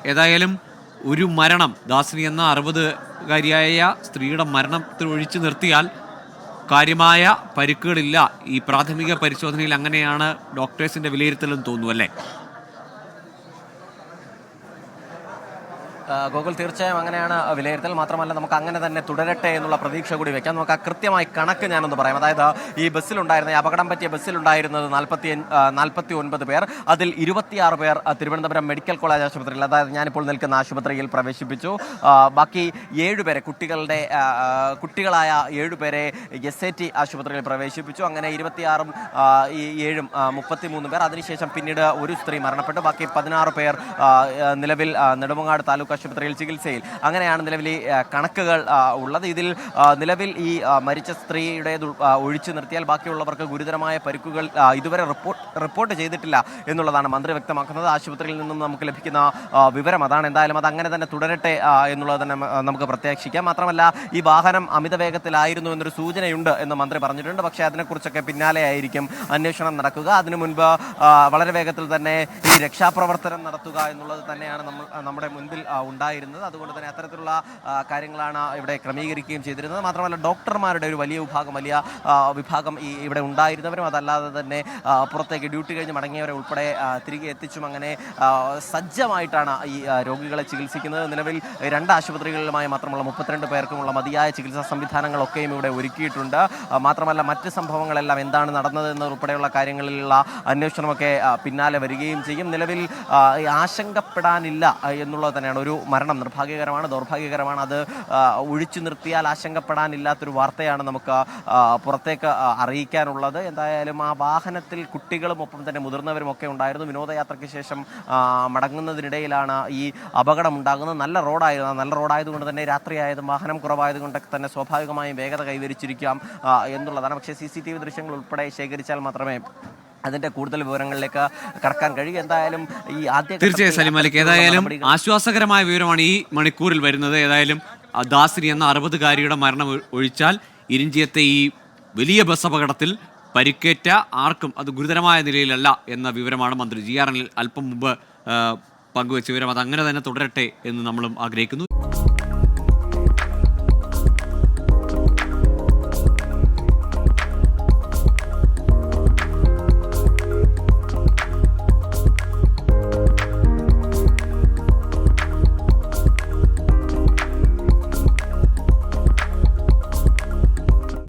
ഏതായാലും ഒരു മരണം, ദാസിനി എന്ന 60-കാരിയായ സ്ത്രീയുടെ മരണത്തിൽ ഒഴിച്ചു നിർത്തിയാൽ കാര്യമായ പരിക്കുകളില്ല. ഈ പ്രാഥമിക പരിശോധനയിൽ അങ്ങനെയാണ് ഡോക്ടേഴ്സിന്റെ വിലയിരുത്തലും തോന്നുന്നു, അല്ലേ? ഗോകുൽ, തീർച്ചയായും അങ്ങനെയാണ് വിലയിരുത്തൽ. മാത്രമല്ല, നമുക്ക് അങ്ങനെ തന്നെ തുടരട്ടെ എന്നുള്ള പ്രതീക്ഷ കൂടി വെക്കാം. നമുക്ക് ആ കൃത്യമായി കണക്ക് ഞാനൊന്ന് പറയാം. അതായത് ഈ ബസ്സിലുണ്ടായിരുന്ന, ഈ അപകടം പറ്റിയ ബസ്സിലുണ്ടായിരുന്നത് 49 പേർ. അതിൽ 26 പേർ തിരുവനന്തപുരം മെഡിക്കൽ കോളേജ് ആശുപത്രിയിൽ, അതായത് ഞാനിപ്പോൾ നിൽക്കുന്ന ആശുപത്രിയിൽ പ്രവേശിപ്പിച്ചു. ബാക്കി 7 പേരെ, കുട്ടികളായ 7 പേരെ SAT ആശുപത്രിയിൽ പ്രവേശിപ്പിച്ചു. അങ്ങനെ 26-ഉം 7-ഉം 33 പേർ. അതിനുശേഷം പിന്നീട് ഒരു സ്ത്രീ മരണപ്പെട്ടു. ബാക്കി 16 പേർ നിലവിൽ നെടുമങ്ങാട് താലൂക്ക് ആശുപത്രിയിൽ ചികിത്സയിൽ. അങ്ങനെയാണ് നിലവിൽ ഈ കണക്കുകൾ ഉള്ളത്. ഇതിൽ നിലവിൽ ഈ മരിച്ച സ്ത്രീയുടെ ഒഴിച്ചു നിർത്തിയാൽ ബാക്കിയുള്ളവർക്ക് ഗുരുതരമായ പരിക്കുകൾ ഇതുവരെ റിപ്പോർട്ട് ചെയ്തിട്ടില്ല എന്നുള്ളതാണ് മന്ത്രി വ്യക്തമാക്കുന്നത്. ആശുപത്രിയിൽ നിന്നും നമുക്ക് ലഭിക്കുന്ന വിവരം അതാണ്. എന്തായാലും അത് അങ്ങനെ തന്നെ തുടരട്ടെ എന്നുള്ളത് തന്നെ നമുക്ക് പ്രത്യാശിക്കാം. മാത്രമല്ല, ഈ വാഹനം അമിത വേഗത്തിലായിരുന്നു എന്നൊരു സൂചനയുണ്ട് എന്ന് മന്ത്രി പറഞ്ഞിട്ടുണ്ട്. പക്ഷേ അതിനെക്കുറിച്ചൊക്കെ പിന്നാലെ ആയിരിക്കും അന്വേഷണം നടക്കുക. അതിനു മുൻപ് വളരെ വേഗത്തിൽ തന്നെ ഈ രക്ഷാപ്രവർത്തനം നടത്തുക എന്നുള്ളത് തന്നെയാണ് നമ്മുടെ മുൻപിൽ ഉണ്ടായിരുന്നത്. അതുകൊണ്ട് തന്നെ അത്തരത്തിലുള്ള കാര്യങ്ങളാണ് ഇവിടെ ക്രമീകരിക്കുകയും ചെയ്തിരുന്നത്. മാത്രമല്ല, ഡോക്ടർമാരുടെ ഒരു വലിയ വിഭാഗം ഈ ഇവിടെ ഉണ്ടായിരുന്നവരും അതല്ലാതെ തന്നെ പുറത്തേക്ക് ഡ്യൂട്ടി കഴിഞ്ഞ് മടങ്ങിയവരെ ഉൾപ്പെടെ തിരികെ എത്തിച്ചും അങ്ങനെ സജ്ജമായിട്ടാണ് ഈ രോഗികളെ ചികിത്സിക്കുന്നത്. നിലവിൽ 2 ആശുപത്രികളിലുമായി മാത്രമുള്ള 32 പേർക്കുമുള്ള മതിയായ ചികിത്സാ സംവിധാനങ്ങളൊക്കെയും ഇവിടെ ഒരുക്കിയിട്ടുണ്ട്. മാത്രമല്ല, മറ്റ് സംഭവങ്ങളെല്ലാം എന്താണ് നടന്നത് എന്നുൾപ്പെടെയുള്ള കാര്യങ്ങളിലുള്ള അന്വേഷണമൊക്കെ പിന്നാലെ വരികയും ചെയ്യും. നിലവിൽ ആശങ്കപ്പെടാനില്ല എന്നുള്ളത് തന്നെയാണ്. ഒരു മരണം നിർഭാഗ്യകരമാണ്, ദൗർഭാഗ്യകരമാണ്. അത് ഒഴിച്ചു നിർത്തിയാൽ ആശങ്കപ്പെടാനില്ലാത്തൊരു വാർത്തയാണ് നമുക്ക് പുറത്തേക്ക് അറിയിക്കാനുള്ളത്. എന്തായാലും ആ വാഹനത്തിൽ കുട്ടികളും ഒപ്പം തന്നെ മുതിർന്നവരും ഒക്കെ ഉണ്ടായിരുന്നു. വിനോദയാത്രയ്ക്ക് ശേഷം മടങ്ങുന്നതിനിടയിലാണ് ഈ അപകടം ഉണ്ടാകുന്നത്. നല്ല റോഡായതുകൊണ്ട് തന്നെ രാത്രിയായതും വാഹനം കുറവായതുകൊണ്ടൊക്കെ തന്നെ സ്വാഭാവികമായും വേഗത കൈവരിച്ചിരിക്കാം എന്നുള്ളതാണ്. പക്ഷേ CCTV ദൃശ്യങ്ങൾ ഉൾപ്പെടെ ശേഖരിച്ചാൽ മാത്രമേ അതിന്റെ കൂടുതൽ വിവരങ്ങളിലേക്ക് കടക്കാൻ കഴിയും. എന്തായാലും ഈ തീർച്ചയായും സലിം മലിക്, ഏതായാലും ആശ്വാസകരമായ വിവരമാണ് ഈ മണിക്കൂറിൽ വരുന്നത്. ഏതായാലും ദാസിനി എന്ന 60-കാരിയുടെ മരണം ഒഴിച്ചാൽ ഇരിഞ്ചിയത്തെ ഈ വലിയ ബസ് അപകടത്തിൽ പരിക്കേറ്റ ആർക്കും അത് ഗുരുതരമായ നിലയിലല്ല എന്ന വിവരമാണ് മന്ത്രി GR അനിൽ അല്പം മുമ്പ് പങ്കുവച്ച വിവരം. അത് അങ്ങനെ തന്നെ തുടരട്ടെ എന്ന് നമ്മളും ആഗ്രഹിക്കുന്നു.